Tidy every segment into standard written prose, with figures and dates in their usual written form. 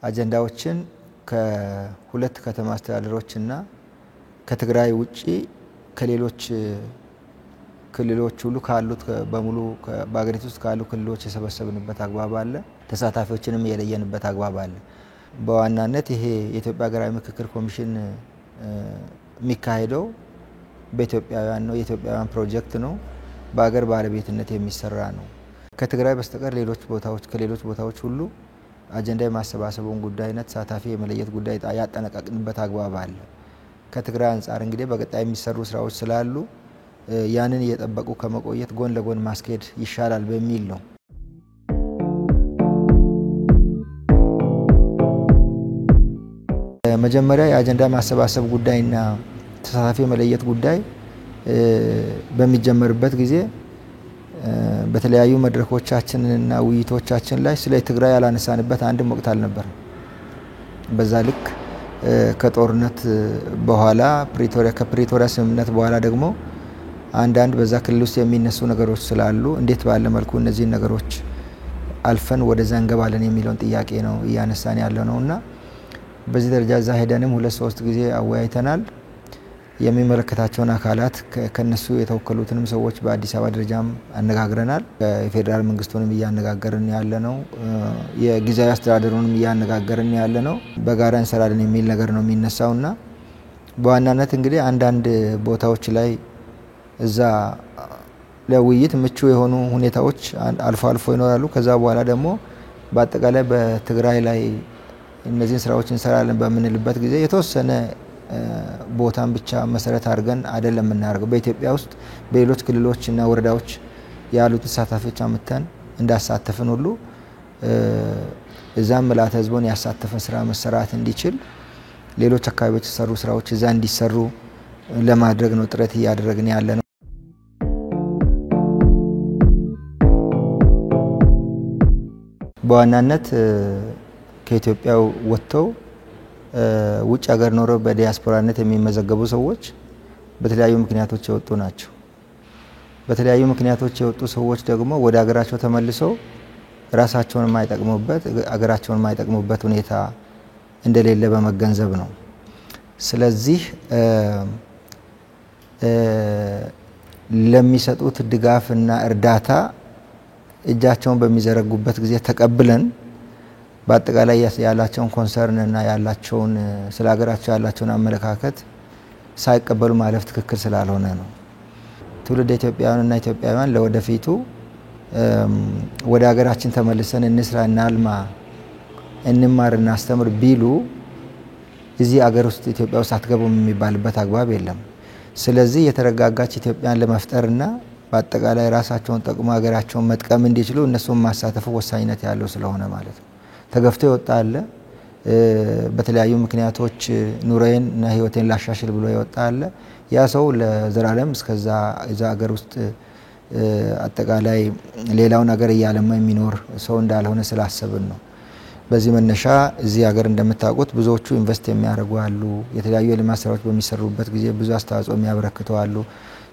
አጀንዳዎችን ከሁለት ከተማ አስተዳደሮችና ከትግራይ ውጪ ከሌሎች ክልሎች ሁሉ ካሉት በሙሉ በአገሪቱ ውስጥ ካሉ ክልሎች የሰበሰብንበት አግባብ አለ። ተሳታፊዎችንም የለየንበት አግባብ አለ። በዋናነት ይሄ የኢትዮጵያ ሀገራዊ ምክክር ኮሚሽን የሚካሄደው በኢትዮጵያውያን ነው። የኢትዮጵያውያን ፕሮጀክት ነው። በአገር ባለቤትነት የሚሰራ ነው። ከትግራይ በስተቀር ከሌሎች ቦታዎች ሁሉ አጀንዳ የማሰባሰቡን ጉዳይና ተሳታፊ የመለየት ጉዳይ ያጠናቀቅንበት አግባብ አለ። ከትግራይ አንፃር እንግዲህ በቀጣይ የሚሰሩ ስራዎች ስላሉ ያንን እየጠበቁ ከመቆየት ጎን ለጎን ማስኬድ ይሻላል በሚል ነው። መጀመሪያ የአጀንዳ ማሰባሰብ ጉዳይና ተሳታፊ የመለየት ጉዳይ በሚጀመርበት ጊዜ በተለያዩ መድረኮቻችንና ውይይቶቻችን ላይ ስለ ትግራይ ያላነሳንበት አንድም ወቅት አልነበር። በዛ ልክ ከጦርነት በኋላ ከፕሪቶሪያ ስምምነት በኋላ ደግሞ አንዳንድ በዛ ክልል ውስጥ የሚነሱ ነገሮች ስላሉ እንዴት ባለ መልኩ እነዚህ ነገሮች አልፈን ወደዛ እንገባለን የሚለውን ጥያቄ ነው እያነሳን ያለነውና በዚህ ደረጃ እዛ ሄደንም 2-3 ጊዜ አወያይተናል። የሚመለከታቸውን አካላት ከነሱ የተወከሉትንም ሰዎች በአዲስ አበባ ደረጃም አነጋግረናል። የፌደራል መንግስቱንም እያነጋገርን ያለነው የጊዜያዊ አስተዳደሩንም እያነጋገርን ያለነው በጋራ እንሰራለን የሚል ነገር ነው የሚነሳውና በዋናነት እንግዲህ አንዳንድ ቦታዎች ላይ እዛ ለውይይት ምቹ የሆኑ ሁኔታዎች አልፎ ይኖራሉ። ከዛ በኋላ ደግሞ በአጠቃላይ በትግራይ ላይ እነዚህን ስራዎች እንሰራለን በምንልበት ጊዜ የተወሰነ ቦታን ብቻ መሰረት አድርገን አይደለም የምናደርገው። በኢትዮጵያ ውስጥ በሌሎች ክልሎችና ወረዳዎች ያሉት ተሳታፊዎች አመተን እንዳሳተፈን ሁሉ እዛም ምልዓተ ህዝቡን ያሳተፈ ስራ መሰራት እንዲችል ሌሎች አካባቢዎች የተሰሩ ስራዎች እዛ እንዲሰሩ ለማድረግ ነው ጥረት እያደረግን ያለነው። በዋናነት ከኢትዮጵያው ወጥተው ውጭ ሀገር ኖረው በዲያስፖራነት የሚመዘገቡ ሰዎች በተለያዩ ምክንያቶች የወጡ ናቸው። በተለያዩ ምክንያቶች የወጡ ሰዎች ደግሞ ወደ ሀገራቸው ተመልሰው ራሳቸውን የማይጠቅሙበት ሁኔታ እንደሌለ በመገንዘብ ነው። ስለዚህ ለሚሰጡት ድጋፍና እርዳታ እጃቸውን በሚዘረጉበት ጊዜ ተቀብለን በአጠቃላይ ያላቸውን ኮንሰርን እና ያላቸውን ስለ ሀገራቸው ያላቸውን አመለካከት ሳይቀበሉ ማለፍ ትክክል ስላልሆነ ነው። ትውልደ ኢትዮጵያውያንና ኢትዮጵያውያን ለወደፊቱ ወደ ሀገራችን ተመልሰን እንስራ፣ እናልማ፣ እንማር፣ እናስተምር ቢሉ እዚህ ሀገር ውስጥ ኢትዮጵያ ውስጥ አትገቡም የሚባልበት አግባብ የለም። ስለዚህ የተረጋጋች ኢትዮጵያን ለመፍጠርና በአጠቃላይ ራሳቸውን ጠቅሞ ሀገራቸውን መጥቀም እንዲችሉ እነሱን ማሳተፍ ወሳኝነት ያለው ስለሆነ ማለት ነው። ተገፍቶ ይወጣ አለ። በተለያዩ ምክንያቶች ኑሮዬን እና ህይወቴን ላሻሽል ብሎ ይወጣ አለ። ያ ሰው ለዘላለም እስከዛ እዛ ሀገር ውስጥ አጠቃላይ ሌላውን ሀገር እያለማ የሚኖር ሰው እንዳልሆነ ስላሰብን ነው። በዚህ መነሻ እዚህ ሀገር እንደምታውቁት ብዙዎቹ ኢንቨስት የሚያደርጉ አሉ። የተለያዩ የልማት ስራዎች በሚሰሩበት ጊዜ ብዙ አስተዋጽኦ የሚያበረክቱ አሉ።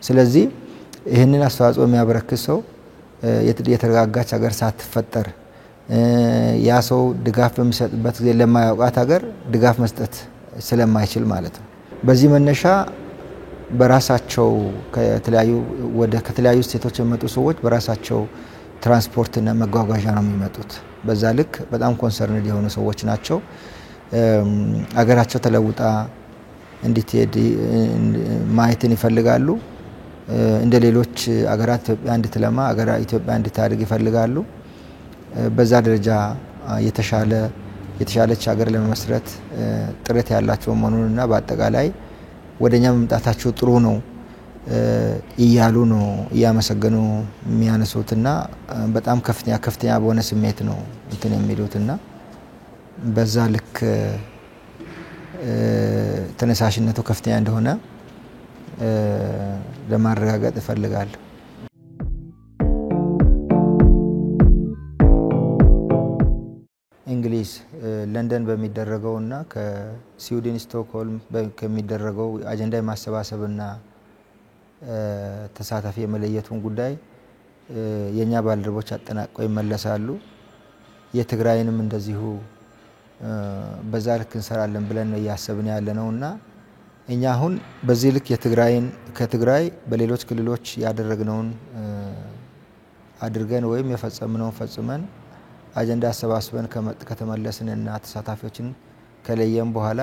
ስለዚህ ይህንን አስተዋጽኦ የሚያበረክት ሰው የተረጋጋች ሀገር ሳትፈጠር ያ ሰው ድጋፍ በሚሰጥበት ጊዜ ለማያውቃት ሀገር ድጋፍ መስጠት ስለማይችል ማለት ነው። በዚህ መነሻ በራሳቸው ከተለያዩ ስቴቶች የመጡ ሰዎች በራሳቸው ትራንስፖርት እና መጓጓዣ ነው የሚመጡት። በዛ ልክ በጣም ኮንሰርንድ የሆኑ ሰዎች ናቸው። ሀገራቸው ተለውጣ እንድትሄድ ማየትን ይፈልጋሉ። እንደ ሌሎች ሀገራት ኢትዮጵያ እንድትለማ ኢትዮጵያ እንድታድግ ይፈልጋሉ። በዛ ደረጃ የተሻለች ሀገር ለመመስረት ጥረት ያላቸው መሆኑንና በአጠቃላይ ወደኛ መምጣታቸው ጥሩ ነው እያሉ ነው እያመሰገኑ የሚያነሱትና በጣም ከፍተኛ በሆነ ስሜት ነው እንትን የሚሉትና በዛ ልክ ተነሳሽነቱ ከፍተኛ እንደሆነ ለማረጋገጥ እፈልጋለሁ። እንግሊዝ ለንደን በሚደረገውና ከስዊድን ስቶክሆልም ከሚደረገው አጀንዳ የማሰባሰብና ተሳታፊ የመለየቱን ጉዳይ የኛ ባልደረቦች አጠናቀው ይመለሳሉ። የትግራይንም እንደዚሁ በዛ ልክ እንሰራለን ብለን ነው ያሰብን ያለነውና እኛ አሁን በዚህ ልክ ከትግራይ በሌሎች ክልሎች ያደረግነውን አድርገን ወይም የፈጸምነውን ፈጽመን አጀንዳ አሰባስበን ከተመለስንና ተሳታፊዎችን ከለየም በኋላ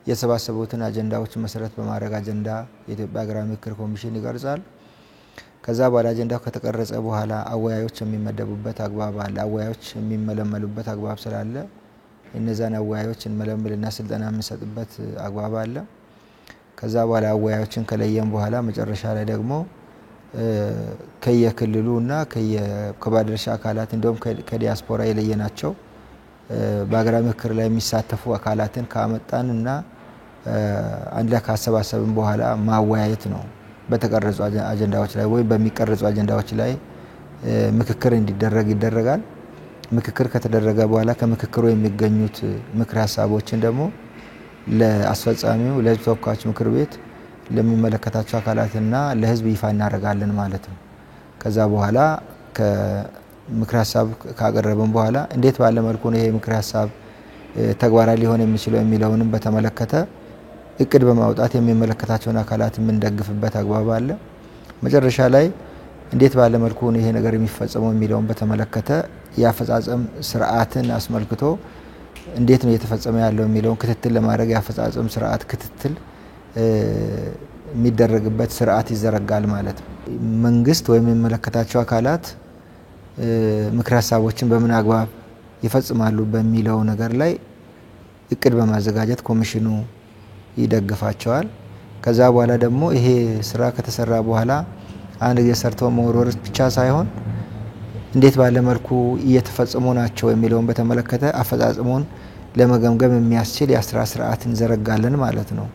የሰባሰቡትን አጀንዳዎች መሰረት በማድረግ አጀንዳ የኢትዮጵያ ሀገራዊ ምክክር ኮሚሽን ይቀርጻል። ከዛ በኋላ አጀንዳው ከተቀረጸ በኋላ አወያዮች የሚመደቡበት አግባብ አለ። አወያዮች የሚመለመሉበት አግባብ ስላለ እነዛን አወያዮች እንመለምልና ስልጠና የምንሰጥበት አግባብ አለ። ከዛ በኋላ አወያዮችን ከለየም በኋላ መጨረሻ ላይ ደግሞ ከየክልሉና ከባለድርሻ አካላት እንደውም ከዲያስፖራ የለየናቸው በሀገራዊ ምክክር ላይ የሚሳተፉ አካላትን ካመጣንና አንድ ላይ ካሰባሰብን በኋላ ማወያየት ነው። በተቀረጹ አጀንዳዎች ላይ ወይ በሚቀርጹ አጀንዳዎች ላይ ምክክር ይደረጋል። ምክክር ከተደረገ በኋላ ከምክክሩ የሚገኙት ምክር ሀሳቦችን ደግሞ ለአስፈጻሚው ለሕዝብ ተወካዮች ምክር ቤት ለሚመለከታቸው አካላትና ለሕዝብ ይፋ እናደርጋለን ማለት ነው። ከዛ በኋላ ከምክር ሀሳብ ካቀረብን በኋላ እንዴት ባለ መልኩ ነው ይሄ ምክር ሀሳብ ተግባራዊ ሊሆን የሚችለው የሚለውንም በተመለከተ እቅድ በማውጣት የሚመለከታቸውን አካላት የምንደግፍበት አግባብ አለ። መጨረሻ ላይ እንዴት ባለ መልኩ ነው ይሄ ነገር የሚፈጸመው የሚለውን በተመለከተ ያፈጻጸም ስርዓትን አስመልክቶ እንዴት ነው እየተፈጸመ ያለው የሚለውን ክትትል ለማድረግ ያፈጻጸም ስርዓት ክትትል የሚደረግበት ስርዓት ይዘረጋል ማለት ነው። መንግስት ወይም የሚመለከታቸው አካላት ምክር ሀሳቦችን በምን አግባብ ይፈጽማሉ በሚለው ነገር ላይ እቅድ በማዘጋጀት ኮሚሽኑ ይደግፋቸዋል። ከዛ በኋላ ደግሞ ይሄ ስራ ከተሰራ በኋላ አንድ ጊዜ ሰርተው መወርወር ብቻ ሳይሆን እንዴት ባለ መልኩ እየተፈጸሙ ናቸው የሚለውን በተመለከተ አፈጻጸሙን ለመገምገም የሚያስችል የአሰራር ስርዓት እንዘረጋለን ማለት ነው።